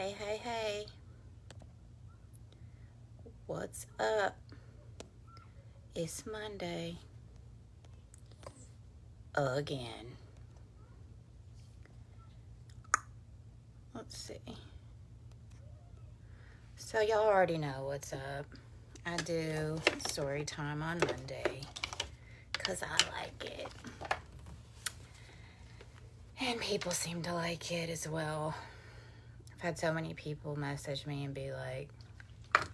Hey. What's up? It's Monday. Again. Let's see. So, y'all already know what's up. I do story time on Monday because I like it. And people seem to like it as well. I've had so many people message me and be like, I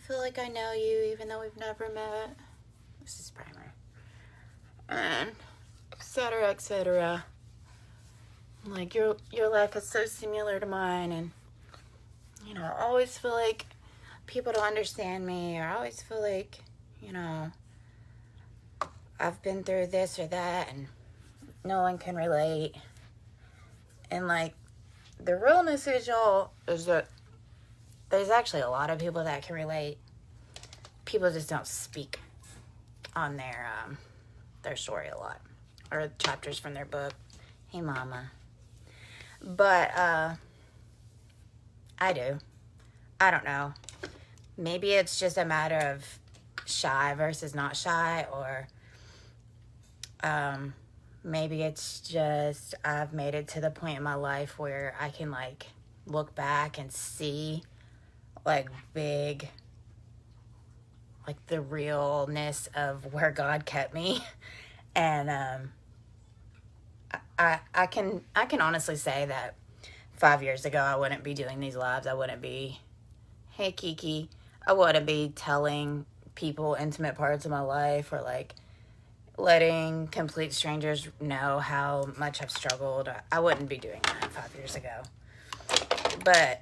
feel like I know you even though we've never met. This is primer. And etc. Like your life is so similar to mine, and I always feel like people don't understand me, or I always feel like, I've been through this or that and no one can relate. And like the realness is, y'all, is that there's actually a lot of people that can relate. People just don't speak on their story a lot, or chapters from their book. Hey mama. But I do. I don't know. Maybe it's just a matter of shy versus not shy, or maybe it's just I've made it to the point in my life where I can like look back and see like big, like the realness of where God kept me. And I can honestly say that 5 years ago I wouldn't be doing these lives. I wouldn't be, hey Kiki, I wouldn't be telling people intimate parts of my life, or like letting complete strangers know how much I've struggled. I wouldn't be doing that 5 years ago. But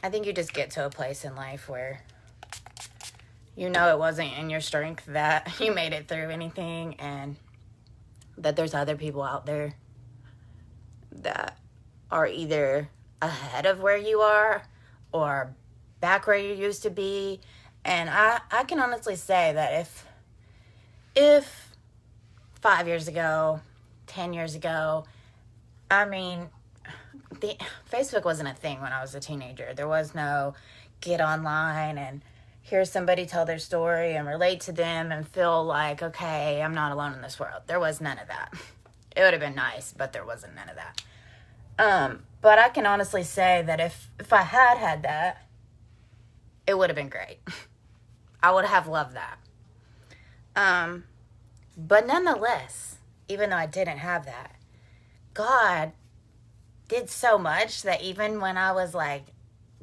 I think you just get to a place in life where it wasn't in your strength that you made it through anything, and that there's other people out there that are either ahead of where you are or back where you used to be. And I can honestly say that if 5 years ago, 10 years ago, Facebook wasn't a thing when I was a teenager. There was no get online and hear somebody tell their story and relate to them and feel like, okay, I'm not alone in this world. There was none of that. It would have been nice, but there wasn't none of that. But I can honestly say that if I had that, it would have been great. I would have loved that. But nonetheless, even though I didn't have that, God did so much that even when I was like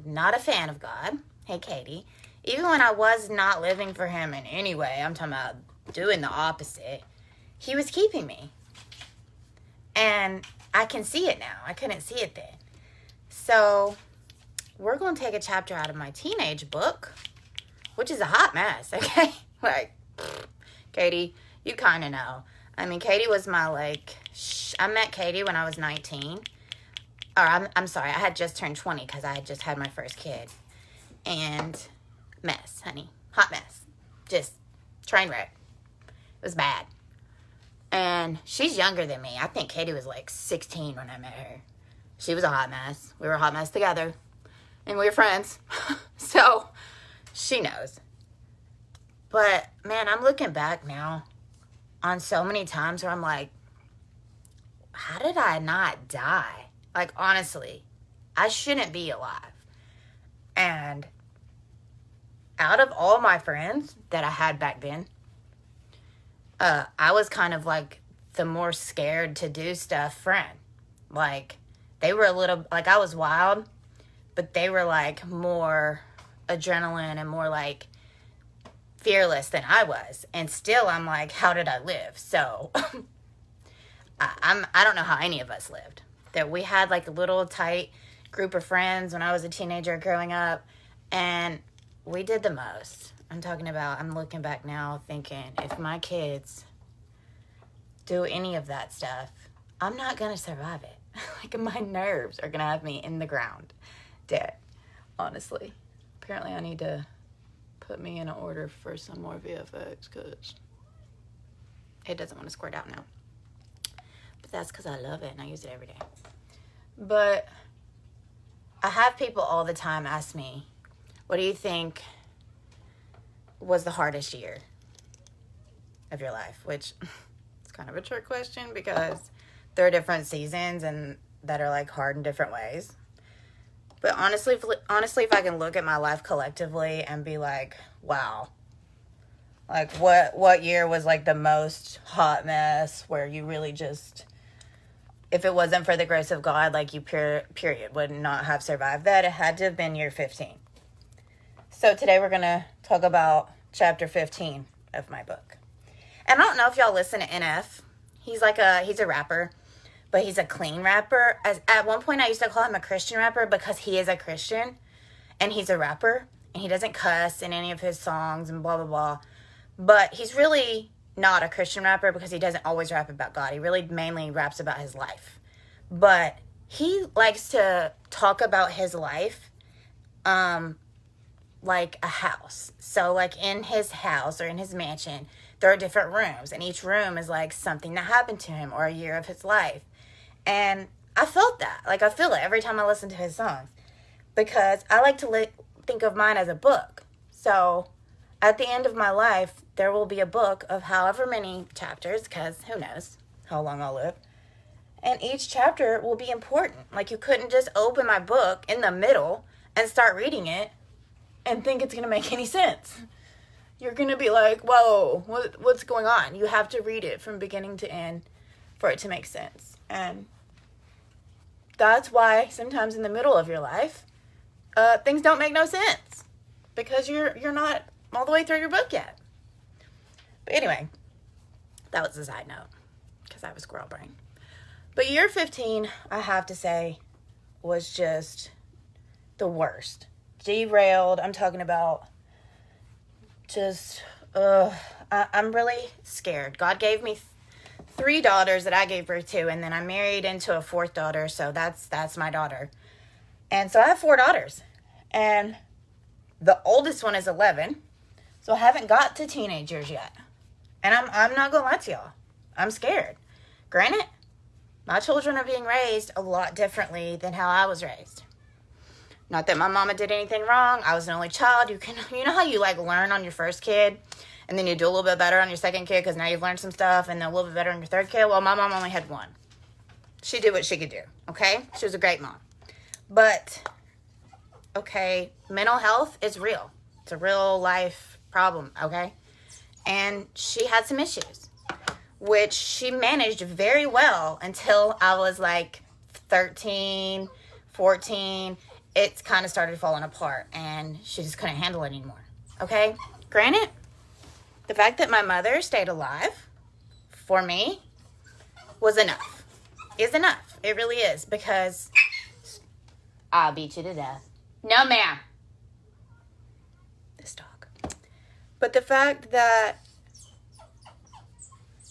not a fan of God, hey Katie, even when I was not living for him in any way, I'm talking about doing the opposite, he was keeping me. And I can see it now. I couldn't see it then. So we're going to take a chapter out of my teenage book, which is a hot mess, okay? Like, Katie, you kind of know. I mean, Katie was my, I met Katie when I was 19. Or, I'm sorry, I had just turned 20 because I had just had my first kid. And mess, honey. Hot mess. Just train wreck. It was bad. And she's younger than me. I think Katie was like 16 when I met her. She was a hot mess. We were a hot mess together. And we were friends. So, she knows. But, man, I'm looking back now on so many times where I'm like, how did I not die? Like, honestly, I shouldn't be alive. And out of all my friends that I had back then, I was kind of like the more scared to do stuff friend. Like, they were a little, like, I was wild, but they were like more adrenaline and more like fearless than I was. And still I'm like, how did I live? So I don't know how any of us lived. That we had like a little tight group of friends when I was a teenager growing up, and we did the most. I'm looking back now thinking, if my kids do any of that stuff, I'm not going to survive it. Like, my nerves are going to have me in the ground, dead, honestly. Apparently I need to put me in an order for some more VFX because it doesn't want to squirt out now. But that's because I love it and I use it every day. But I have people all the time ask me, what do you think was the hardest year of your life? Which it's kind of a trick question because there are different seasons and that are like hard in different ways. But honestly, if I can look at my life collectively and be like, wow, like what year was like the most hot mess where you really just, if it wasn't for the grace of God, like you period would not have survived that. It had to have been year 15. So today we're going to talk about chapter 15 of my book. And I don't know if y'all listen to NF. He's a rapper, but he's a clean rapper. At one point I used to call him a Christian rapper because he is a Christian and he's a rapper and he doesn't cuss in any of his songs and blah, blah, blah. But he's really not a Christian rapper because he doesn't always rap about God. He really mainly raps about his life. But he likes to talk about his life like a house. So like in his house or in his mansion, there are different rooms, and each room is like something that happened to him or a year of his life. And I felt that. Like I feel it every time I listen to his songs because I like to think of mine as a book. So at the end of my life, there will be a book of however many chapters, because who knows how long I'll live. And each chapter will be important. Like you couldn't just open my book in the middle and start reading it and think it's going to make any sense. You're going to be like, whoa, what's going on? You have to read it from beginning to end for it to make sense. And that's why sometimes in the middle of your life, things don't make no sense because you're not all the way through your book yet. But anyway, that was a side note because I have a squirrel brain. But year 15, I have to say, was just the worst. Derailed. I'm talking about just, I'm really scared. God gave me 3 daughters that I gave birth to, and then I married into a 4th daughter, so that's my daughter. And so I have 4 daughters, and the oldest one is 11, so I haven't got to teenagers yet. And I'm not gonna lie to y'all, I'm scared. Granted, my children are being raised a lot differently than how I was raised. Not that my mama did anything wrong. I was an only child. You know how you like learn on your first kid and then you do a little bit better on your second kid because now you've learned some stuff, and then a little bit better on your third kid? Well, my mom only had 1. She did what she could do, okay? She was a great mom. But, okay, mental health is real. It's a real life problem, okay? And she had some issues, which she managed very well until I was like 13, 14. It's kind of started falling apart, and she just couldn't handle it anymore, okay? Granted, the fact that my mother stayed alive for me was enough. Is enough. It really is, because I'll beat you to death. No, ma'am. This dog. But the fact that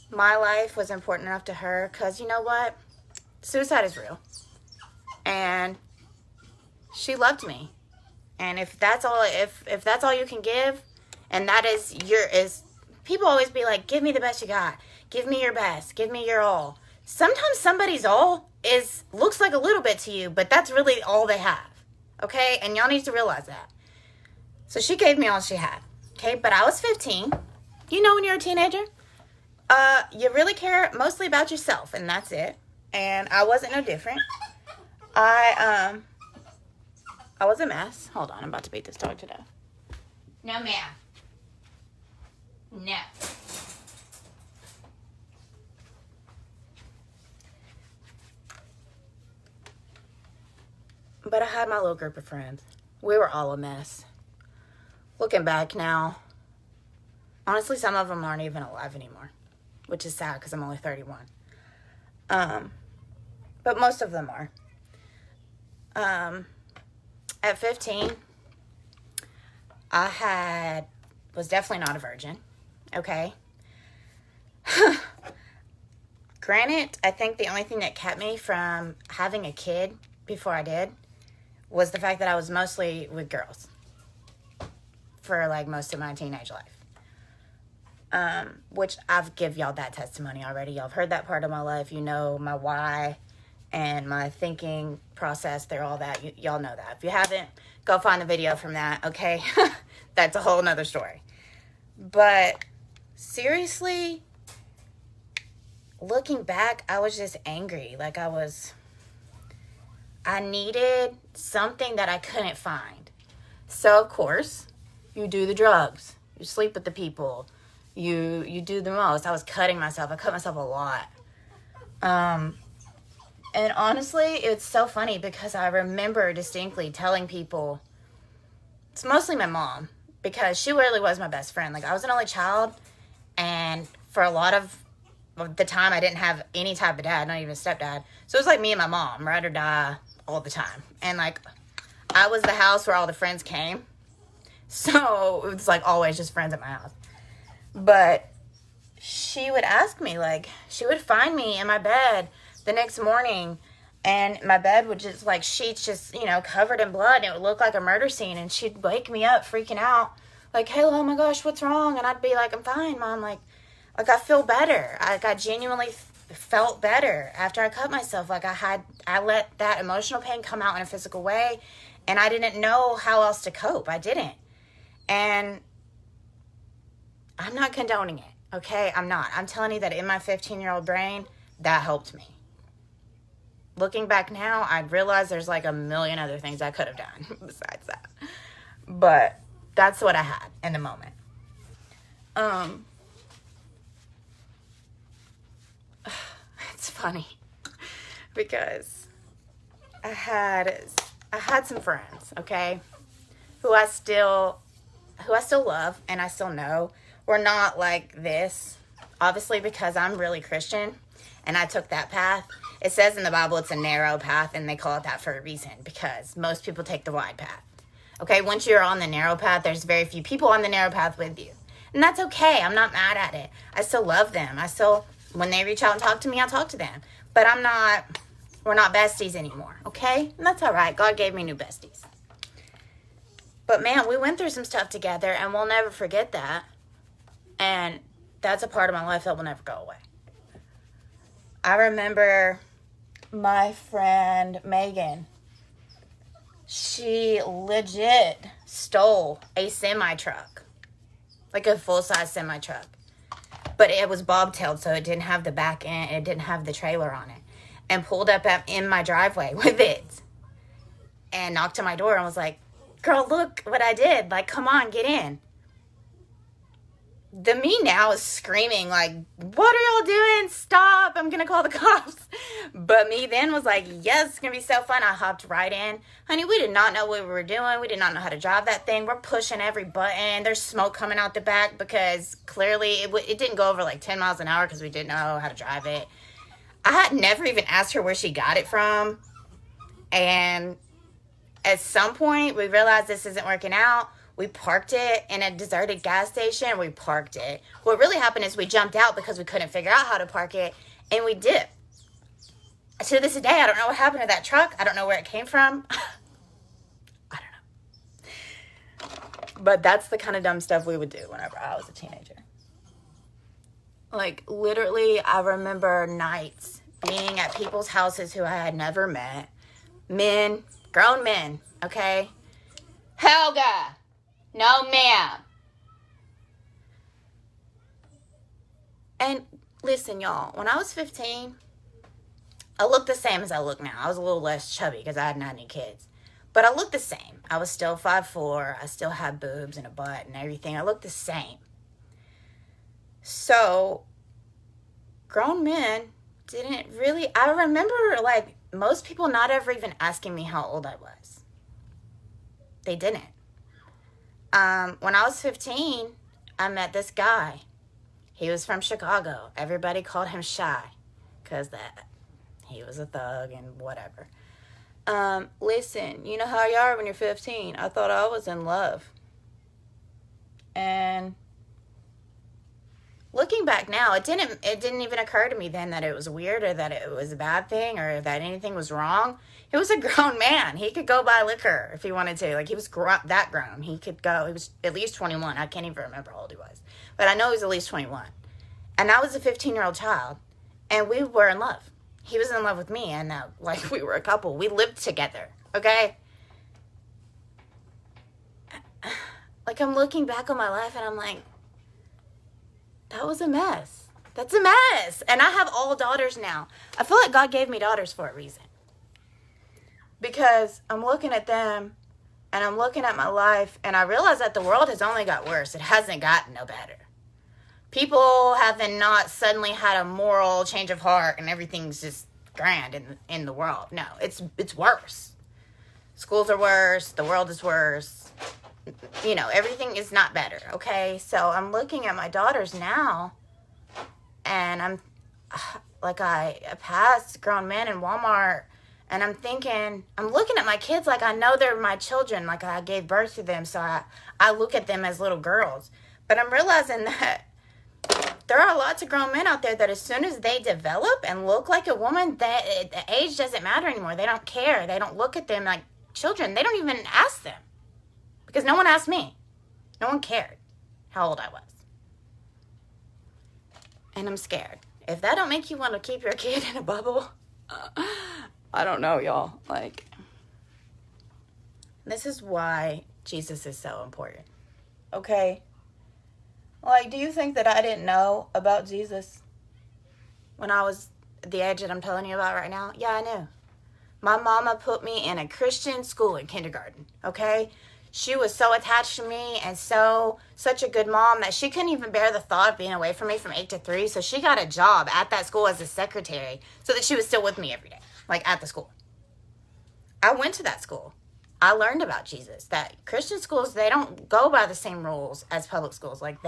my life was important enough to her, because you know what? Suicide is real. And she loved me. And if that's all you can give, and that is people always be like, give me the best you got. Give me your best. Give me your all. Sometimes somebody's all looks like a little bit to you, but that's really all they have. Okay? And y'all need to realize that. So she gave me all she had. Okay? But I was 15. You know when you're a teenager, you really care mostly about yourself, and that's it. And I wasn't no different. I was a mess. Hold on, I'm about to beat this dog to death. No, ma'am. No. But I had my little group of friends. We were all a mess. Looking back now, honestly, some of them aren't even alive anymore, which is sad because I'm only 31. But most of them are. At 15, I was definitely not a virgin, okay? Granted, I think the only thing that kept me from having a kid before I did was the fact that I was mostly with girls for like most of my teenage life. Which I've give y'all that testimony already. Y'all have heard that part of my life. You know my why and my thinking process through all that. Y'all know that. If you haven't, go find the video from that, okay? That's a whole nother story. But seriously, looking back, I was just angry. Like I needed something that I couldn't find. So, of course, you do the drugs. You sleep with the people. You do the most. I was cutting myself. I cut myself a lot. And honestly, it's so funny because I remember distinctly telling people, it's mostly my mom, because she really was my best friend. Like, I was an only child, and for a lot of the time, I didn't have any type of dad, not even a stepdad. So it was like me and my mom, ride or die, all the time. And, like, I was the house where all the friends came. So it was, like, always just friends at my house. But she would ask me, like, she would find me in my bed the next morning, and my bed would just, like, sheets just, covered in blood, and it would look like a murder scene, and she'd wake me up freaking out, like, hey, oh my gosh, what's wrong? And I'd be like, I'm fine, Mom, like I feel better. I genuinely felt better after I cut myself. Like, I let that emotional pain come out in a physical way, and I didn't know how else to cope. I didn't. And I'm not condoning it, okay? I'm not. I'm telling you that in my 15-year-old brain, that helped me. Looking back now, I realize there's like a million other things I could have done besides that. But that's what I had in the moment. It's funny because I had some friends, okay, who I still love and I still know. We're not like this, obviously, because I'm really Christian and I took that path. It says in the Bible it's a narrow path, and they call it that for a reason, because most people take the wide path. Okay, once you're on the narrow path, there's very few people on the narrow path with you. And that's okay. I'm not mad at it. I still love them. When they reach out and talk to me, I'll talk to them. But we're not besties anymore, okay? And that's all right. God gave me new besties. But man, we went through some stuff together, and we'll never forget that. And that's a part of my life that will never go away. I remember my friend Megan. She legit stole a semi-truck. Like a full-size semi-truck. But it was bobtailed, so it didn't have the back end. It didn't have the trailer on it. And pulled up in my driveway with it. And knocked on my door and was like, girl, look what I did. Like, come on, get in. The me now is screaming, like, what are y'all doing? Stop. I'm going to call the cops. But me then was like, yes, it's going to be so fun. I hopped right in. Honey, we did not know what we were doing. We did not know how to drive that thing. We're pushing every button. There's smoke coming out the back because clearly it didn't go over like 10 miles an hour because we didn't know how to drive it. I had never even asked her where she got it from. And at some point, we realized this isn't working out. We parked it in a deserted gas station. We parked it. What really happened is we jumped out because we couldn't figure out how to park it, and we dipped. To this day, I don't know what happened to that truck. I don't know where it came from. I don't know. But that's the kind of dumb stuff we would do whenever I was a teenager. Like, literally, I remember nights being at people's houses who I had never met. Men, grown men, okay? Helga! No, ma'am. And listen, y'all, when I was 15, I looked the same as I look now. I was a little less chubby because I hadn't had any kids. But I looked the same. I was still 5'4". I still had boobs and a butt and everything. I looked the same. So, grown men didn't really... I remember, like, most people not ever even asking me how old I was. They didn't. When I was 15, I met this guy. He was from Chicago. Everybody called him Shy because he was a thug and whatever. Listen, you know how you are when you're 15. I thought I was in love. And looking back now, it didn't even occur to me then that it was weird or that it was a bad thing or that anything was wrong. He was a grown man. He could go buy liquor if he wanted to. Like, he was that grown. He could go. He was at least 21. I can't even remember how old he was. But I know he was at least 21. And I was a 15-year-old child. And we were in love. He was in love with me, and like we were a couple. We lived together, okay? Like, I'm looking back on my life, and I'm like, that was a mess. That's a mess. And I have all daughters now. I feel like God gave me daughters for a reason. Because I'm looking at them, and I'm looking at my life, and I realize that the world has only got worse. It hasn't gotten no better. People haven't not suddenly had a moral change of heart, and everything's just grand in the world. No, it's worse. Schools are worse. The world is worse. You know, everything is not better, okay? So I'm looking at my daughters now, and I'm like, I passed grown men in Walmart, and I'm thinking, I'm looking at my kids like I know they're my children, like I gave birth to them, so I look at them as little girls. But I'm realizing that there are lots of grown men out there that as soon as they develop and look like a woman, that the age doesn't matter anymore. They don't care. They don't look at them like children. They don't even ask them. Because no one asked me. No one cared how old I was. And I'm scared. If that don't make you want to keep your kid in a bubble, I don't know, y'all. Like, this is why Jesus is so important. Okay? Like, do you think that I didn't know about Jesus when I was the age that I'm telling you about right now? Yeah, I knew. My mama put me in a Christian school in kindergarten, okay? She was so attached to me and such a good mom that she couldn't even bear the thought of being away from me from 8 to 3. So she got a job at that school as a secretary so that she was still with me every day, like at the school. I went to that school. I learned about Jesus. That Christian schools, they don't go by the same rules as public schools. Like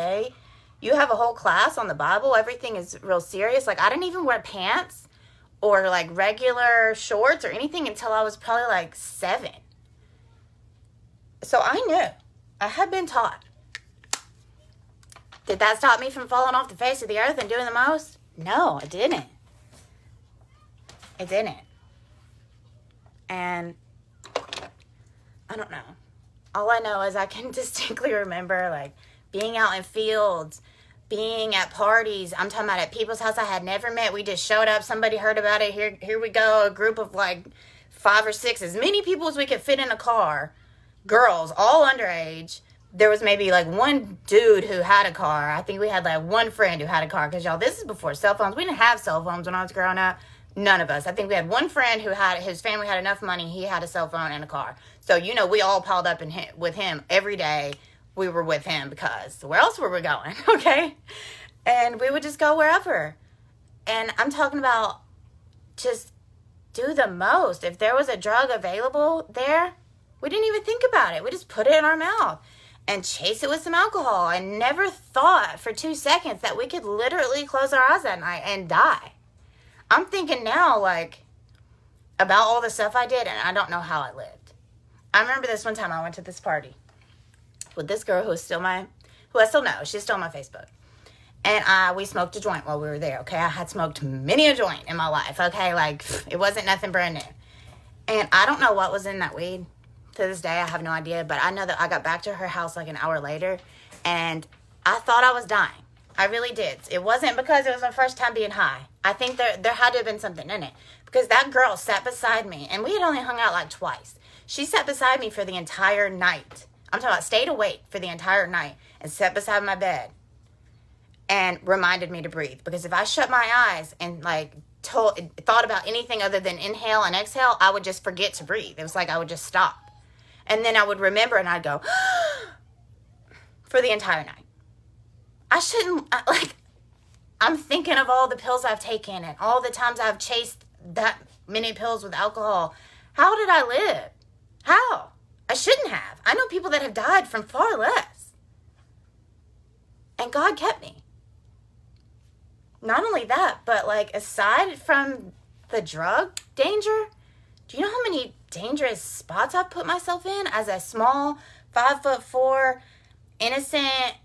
you have a whole class on the Bible. Everything is real serious. Like, I didn't even wear pants or like regular shorts or anything until I was probably like 7. So I knew. I had been taught. Did that stop me from falling off the face of the earth and doing the most? No, it didn't. It didn't. And I don't know. All I know is I can distinctly remember like being out in fields, being at parties. I'm talking about at people's house I had never met. We just showed up. Somebody heard about it. Here we go. A group of like 5 or 6, as many people as we could fit in a car. Girls, all underage. There was maybe like one dude who had a car. I think we had like one friend who had a car. Because y'all, this is before cell phones. We didn't have cell phones when I was growing up. None of us. I think we had one friend who his family had enough money. He had a cell phone and a car. So, you know, we all piled up with him every day. We were with him because where else were we going? Okay. And we would just go wherever. And I'm talking about just do the most. If there was a drug available there, we didn't even think about it. We just put it in our mouth and chase it with some alcohol. I never thought for 2 seconds that we could literally close our eyes that night and die. I'm thinking now, like, about all the stuff I did, and I don't know how I lived. I remember this one time I went to this party with this girl who I still know. She's still on my Facebook. And we smoked a joint while we were there, okay? I had smoked many a joint in my life, okay? Like, it wasn't nothing brand new. And I don't know what was in that weed. To this day, I have no idea. But I know that I got back to her house like an hour later, and I thought I was dying. I really did. It wasn't because it was my first time being high. I think there had to have been something in it. Because that girl sat beside me, and we had only hung out like twice. She sat beside me for the entire night. I'm talking about stayed awake for the entire night and sat beside my bed and reminded me to breathe. Because if I shut my eyes and like thought about anything other than inhale and exhale, I would just forget to breathe. It was like I would just stop. And then I would remember and I'd go for the entire night. I shouldn't, I'm thinking of all the pills I've taken and all the times I've chased that many pills with alcohol. How did I live? How? I shouldn't have. I know people that have died from far less. And God kept me. Not only that, but like aside from the drug danger, do you know how many dangerous spots I've put myself in as a small 5'4" innocent?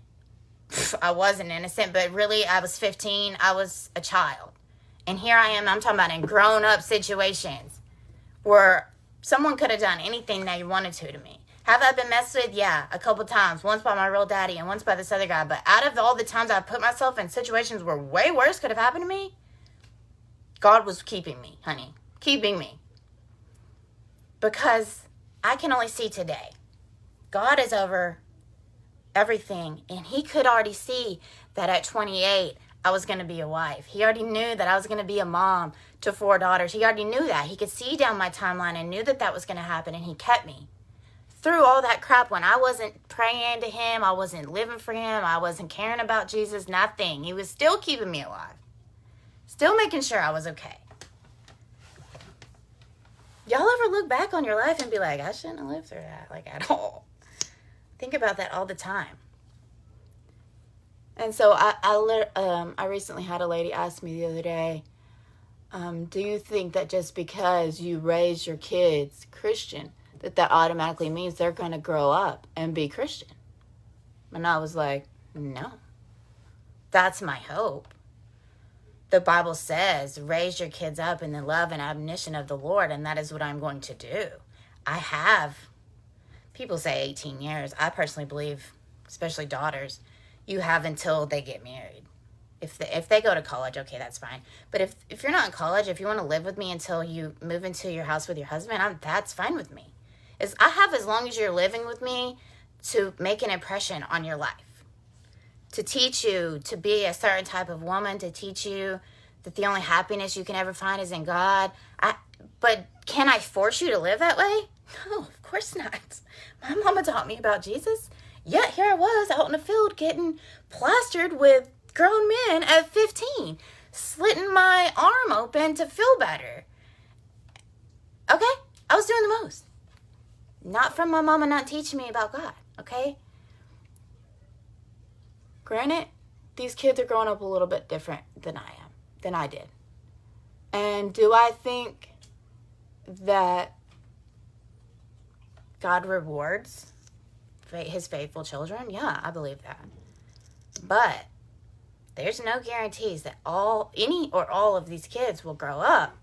I wasn't innocent, but really I was 15. I was a child. And here I am, I'm talking about in grown up situations where someone could have done anything they wanted to me. Have I been messed with? Yeah, a couple times. Once by my real daddy and once by this other guy. But out of all the times I've put myself in situations where way worse could have happened to me, God was keeping me, honey. Keeping me. Because I can only see today. God is over everything. And he could already see that at 28, I was going to be a wife. He already knew that I was going to be a mom to 4 daughters. He already knew that. He could see down my timeline and knew that that was going to happen. And he kept me through all that crap when I wasn't praying to him. I wasn't living for him. I wasn't caring about Jesus. Nothing. He was still keeping me alive. Still making sure I was okay. Y'all ever look back on your life and be like, I shouldn't have lived through that, like, at all? Think about that all the time. And so I recently had a lady ask me the other day, do you think that just because you raise your kids Christian, that automatically means they're going to grow up and be Christian? And I was like, no. That's my hope. The Bible says, raise your kids up in the love and admonition of the Lord, and that is what I'm going to do. I have, people say 18 years. I personally believe, especially daughters, you have until they get married. If they go to college, okay, that's fine. But if you're not in college, if you want to live with me until you move into your house with your husband, that's fine with me. I have as long as you're living with me to make an impression on your life. To teach you to be a certain type of woman, to teach you that the only happiness you can ever find is in God. But can I force you to live that way? No, of course not. My mama taught me about Jesus. Yet here I was out in the field getting plastered with grown men at 15, slitting my arm open to feel better. Okay? I was doing the most. Not from my mama not teaching me about God, okay? Granted, these kids are growing up a little bit different than I did. And do I think that God rewards his faithful children? Yeah, I believe that. But there's no guarantees that any or all of these kids will grow up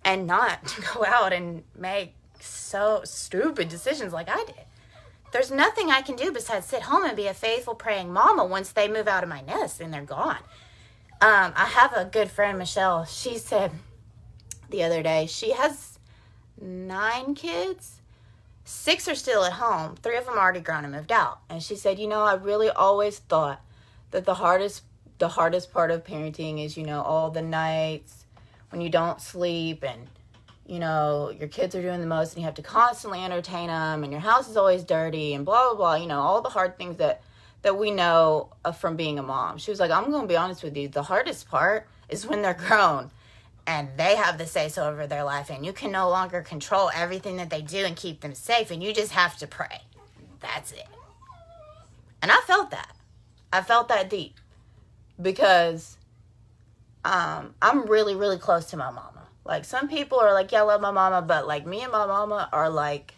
and not go out and make so stupid decisions like I did. There's nothing I can do besides sit home and be a faithful praying mama once they move out of my nest and they're gone. I have a good friend, Michelle. She said the other day, she has 9 kids. 6 are still at home. 3 of them are already grown and moved out. And she said, I really always thought that the hardest part of parenting is, all the nights when you don't sleep and your kids are doing the most and you have to constantly entertain them and your house is always dirty and blah, blah, blah, all the hard things that we know from being a mom. She was like, I'm going to be honest with you. The hardest part is when they're grown and they have the say-so over their life and you can no longer control everything that they do and keep them safe and you just have to pray. That's it. And I felt that. I felt that deep because I'm really, really close to my mama. Like, some people are like, yeah, I love my mama, but, like, me and my mama are, like,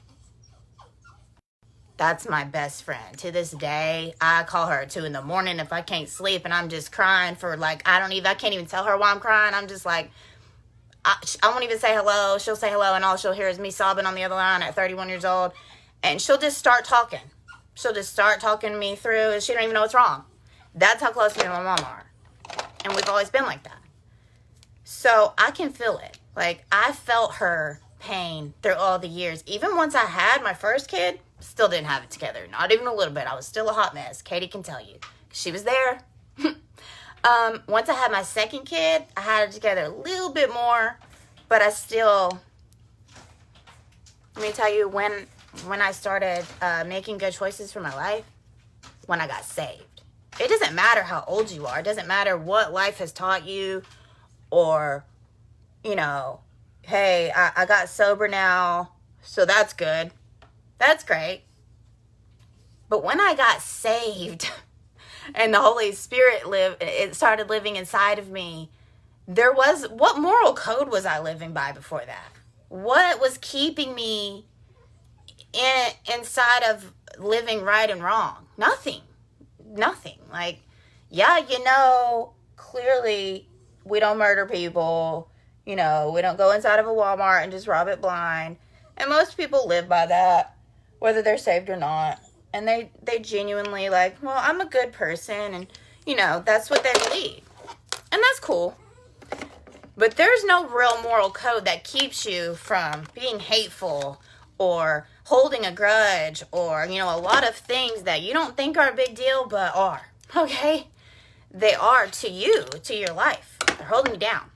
that's my best friend. To this day, I call her at 2 in the morning if I can't sleep, and I'm just crying for, like, I can't even tell her why I'm crying. I'm just, like, I won't even say hello. She'll say hello, and all she'll hear is me sobbing on the other line at 31 years old, and she'll just start talking. She'll just start talking me through, and she don't even know what's wrong. That's how close me and my mom are, and we've always been like that. So I can feel it. Like, I felt her pain through all the years. Even once I had my first kid, still didn't have it together. Not even a little bit. I was still a hot mess. Katie can tell you. She was there. Once I had my second kid, I had it together a little bit more. But I still, let me tell you, when I started making good choices for my life, when I got saved. It doesn't matter how old you are. It doesn't matter what life has taught you. Or, hey, I got sober now, so that's good. That's great. But when I got saved and the Holy Spirit started living inside of me, what moral code was I living by before that? What was keeping me inside of living right and wrong? Nothing. Like, yeah, clearly we don't murder people, we don't go inside of a Walmart and just rob it blind. And most people live by that, whether they're saved or not. And they genuinely like, well, I'm a good person. And, that's what they believe. And that's cool. But there's no real moral code that keeps you from being hateful or holding a grudge or, a lot of things that you don't think are a big deal but are. Okay? They are to you, to your life. They're holding you down.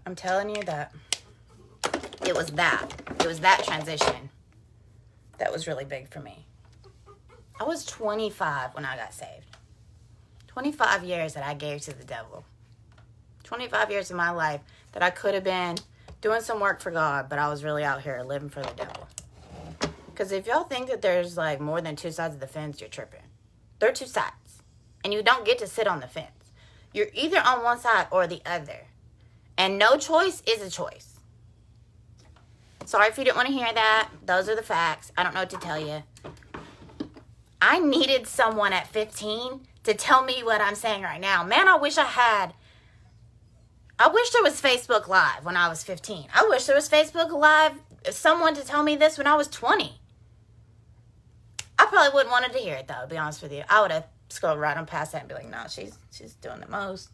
I'm telling you that it was that transition that was really big for me. I was 25 when I got saved. 25 years that I gave to the devil. 25 years of my life that I could have been doing some work for God, but I was really out here living for the devil. Because if y'all think that there's like more than two sides of the fence, you're tripping. There are two sides. And you don't get to sit on the fence. You're either on one side or the other. And no choice is a choice. Sorry if you didn't want to hear that. Those are the facts. I don't know what to tell you. I needed someone at 15 to tell me what I'm saying right now. Man, I wish there was Facebook Live when I was 15. I wish there was Facebook Live, someone to tell me this when I was 20. I probably wouldn't wanted to hear it, though, to be honest with you. I would have scrolled right on past that and be like, no, she's doing the most.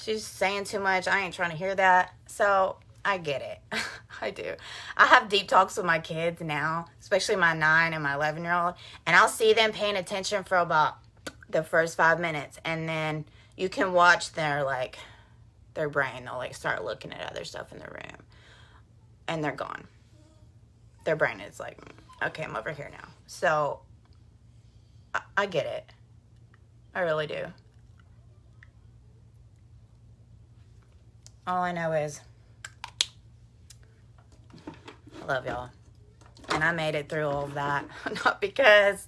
She's saying too much. I ain't trying to hear that. So I get it. I do. I have deep talks with my kids now, especially my 9 and my 11-year-old. And I'll see them paying attention for about the first 5 minutes. And then you can watch their brain. They'll start looking at other stuff in the room. And they're gone. Their brain is like, okay, I'm over here now. So I get it. I really do. All I know is I love y'all. And I made it through all of that. Not because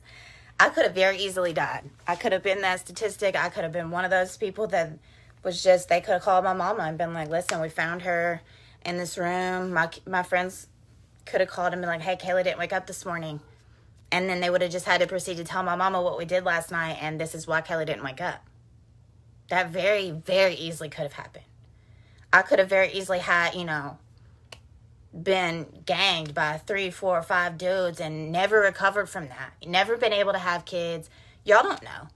I could have very easily died. I could have been that statistic. I could have been one of those people that was just, they could have called my mama and been like, listen, we found her in this room. My friends could have called and been like, hey, Kayla didn't wake up this morning. And then they would have just had to proceed to tell my mama what we did last night. And this is why Kayla didn't wake up. That very, very easily could have happened. I could have very easily had, been ganged by 3, 4, 5 dudes and never recovered from that. Never been able to have kids. Y'all don't know.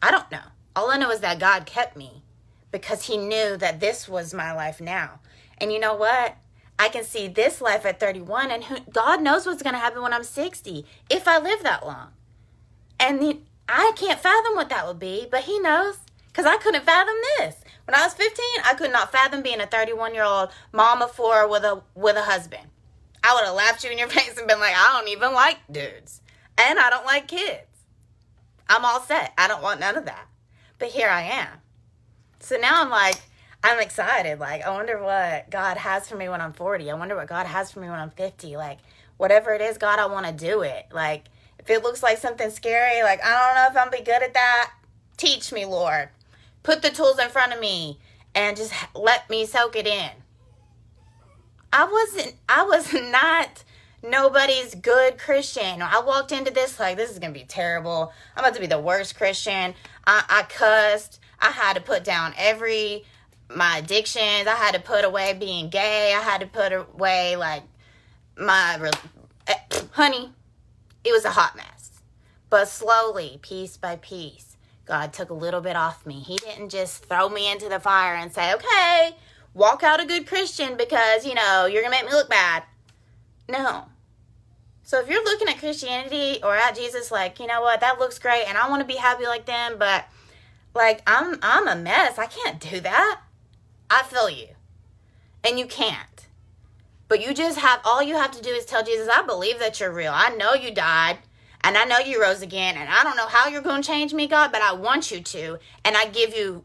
I don't know. All I know is that God kept me because he knew that this was my life now. And you know what? I can see this life at 31 and God knows what's going to happen when I'm 60 if I live that long. And I can't fathom what that would be, but he knows because I couldn't fathom this. When I was 15, I could not fathom being a 31-year-old mom of 4 with a husband. I would have laughed you in your face and been like, I don't even like dudes. And I don't like kids. I'm all set. I don't want none of that. But here I am. So now I'm excited. I wonder what God has for me when I'm 40. I wonder what God has for me when I'm 50. Whatever it is, God, I want to do it. If it looks like something scary, I don't know if I'm be good at that. Teach me, Lord. Put the tools in front of me and just let me soak it in. I was not nobody's good Christian. I walked into this this is going to be terrible. I'm about to be the worst Christian. I cussed. I had to put down my addictions. I had to put away being gay. I had to put away honey, it was a hot mess. But slowly, piece by piece, God took a little bit off me. He didn't just throw me into the fire and say, okay, walk out a good Christian because, you're going to make me look bad. No. So if you're looking at Christianity or at Jesus you know what, that looks great and I want to be happy like them, but I'm a mess. I can't do that. I feel you. And you can't. But all you have to do is tell Jesus, I believe that you're real. I know you died. And I know you rose again, and I don't know how you're going to change me, God, but I want you to, and I give you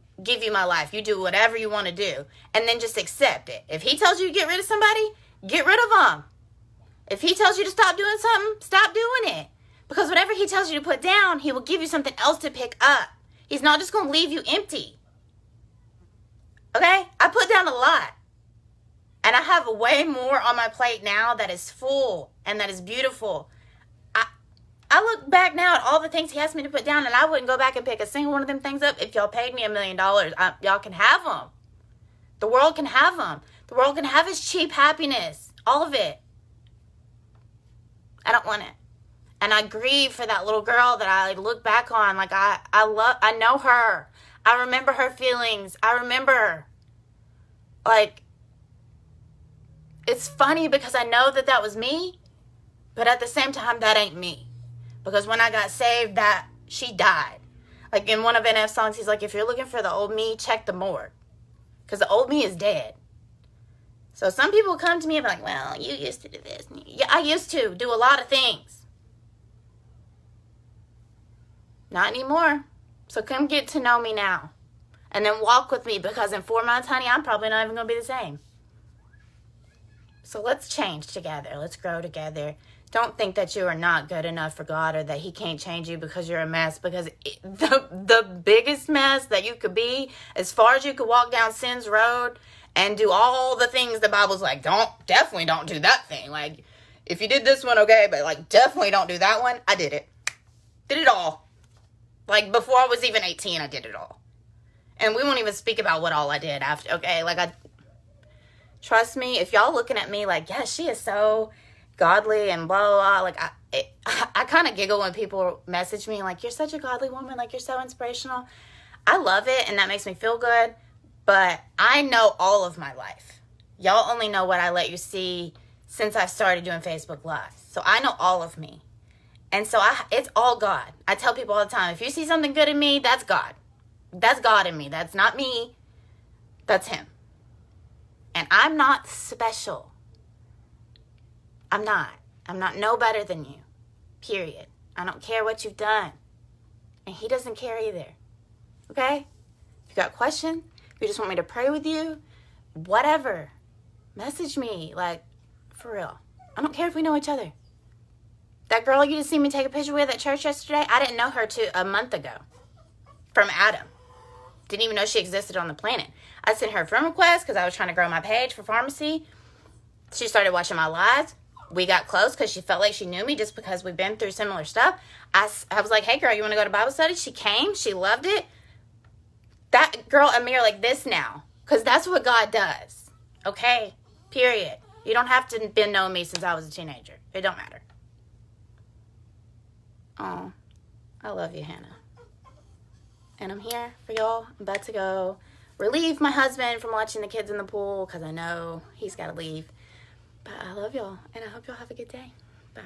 my life. You do whatever you want to do, and then just accept it. If he tells you to get rid of somebody, get rid of them. If he tells you to stop doing something, stop doing it. Because whatever he tells you to put down, he will give you something else to pick up. He's not just going to leave you empty. Okay? I put down a lot. And I have way more on my plate now that is full and that is beautiful. I look back now at all the things he asked me to put down, and I wouldn't go back and pick a single one of them things up if y'all paid me $1 million. Y'all can have them. The world can have them. The world can have his cheap happiness. All of it. I don't want it. And I grieve for that little girl that I look back on. Like, I know her. I remember her feelings. I remember, like, it's funny because I know that that was me, but at the same time, that ain't me. Because when I got saved, she died. Like, in one of NF's songs, he's like, if you're looking for the old me, check the morgue. Because the old me is dead. So some people come to me and be like, well, you used to do this. Yeah, I used to do a lot of things. Not anymore. So come get to know me now. And then walk with me, because in 4 months, honey, I'm probably not even going to be the same. So let's change together. Let's grow together. Don't think that you are not good enough for God, or that he can't change you because you're a mess. Because the biggest mess that you could be, as far as you could walk down sin's road and do all the things the Bible's like, definitely don't do that thing. Like, if you did this one, okay, but like, definitely don't do that one. I did it. Did it all. Like, before I was even 18, I did it all. And we won't even speak about what all I did after, okay? Like, trust me, if y'all looking at me like, yeah, she is so godly and blah, blah, blah. Like, I kind of giggle when people message me like, you're such a godly woman. Like, you're so inspirational. I love it, and that makes me feel good. But I know all of my life. Y'all only know what I let you see since I started doing Facebook Live. So I know all of me. And so it's all God. I tell people all the time, if you see something good in me, that's God. That's God in me. That's not me. That's him. And I'm not special. I'm not. I'm not no better than you. Period. I don't care what you've done. And he doesn't care either. Okay? If you got questions, if you just want me to pray with you, whatever, message me. Like, for real. I don't care if we know each other. That girl you just seen me take a picture with at church yesterday, I didn't know her till a month ago. From Adam. Didn't even know she existed on the planet. I sent her a friend request because I was trying to grow my page for pharmacy. She started watching my lives. We got close because she felt like she knew me just because we've been through similar stuff. I was like, hey, girl, you want to go to Bible study? She came. She loved it. That girl and me are like this now, because that's what God does. Okay? Period. You don't have to been knowing me since I was a teenager. It don't matter. Oh, I love you, Hannah. And I'm here for y'all. I'm about to go relieve my husband from watching the kids in the pool, because I know he's got to leave. But I love y'all, and I hope y'all have a good day. Bye.